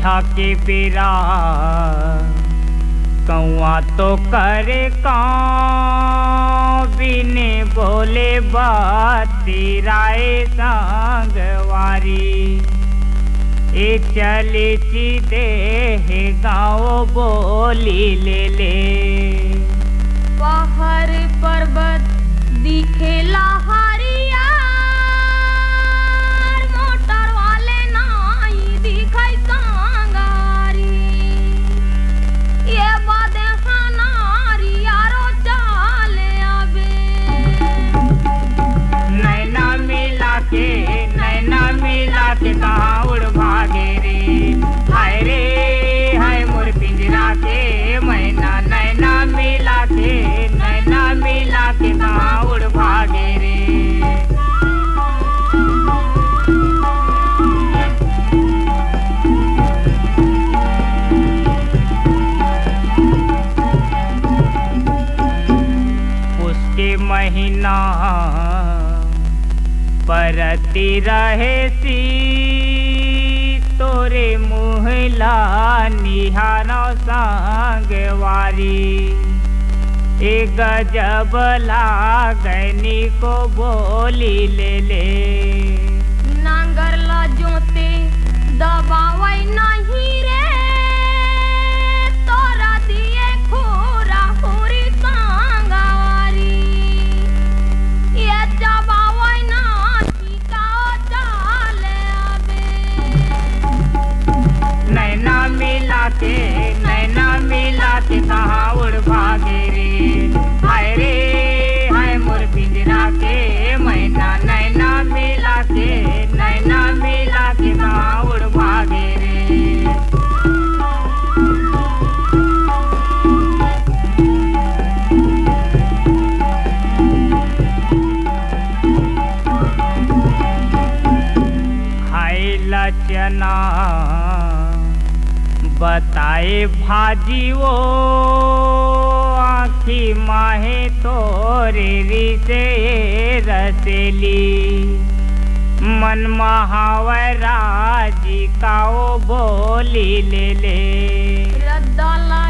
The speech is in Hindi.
झाके बेरा कौआ तो करे काँ बिने बोले बाती राय संगवारी ए चले ची देह गाँव बोली ले ले पहाड़ पर्वत दिखेला हरियार मोटर वाले नाई दिखाई सांगारी ये बादे हनारी यारो चाले आवे नैना मिला के कहाँ उड़ भागे रे हाय मोर पिंजरा के मैना नैना मिला के कहाँ उड़ भागे रे। उसके महीना परती रहे सी तोरे मुहला निहारो संगवारी ए गजब लागनी को बोली ले ले नांगर ला जोते दबावई नहीं रे तोरा दिए खोरा होरी सांगारी ये दबावई ना ठिकाओ चाले आवे नैना मिला के कहाँ उड़ भागे रे हाय मोर पिंजरा के मैना नैना मिला के कहाँ उड़ भागे रे। खाए लचना बताए भाजी वो आँखी माहे तोरे रिसे रसेली मन महावरा जी का वो बोली ले ले रद्दाला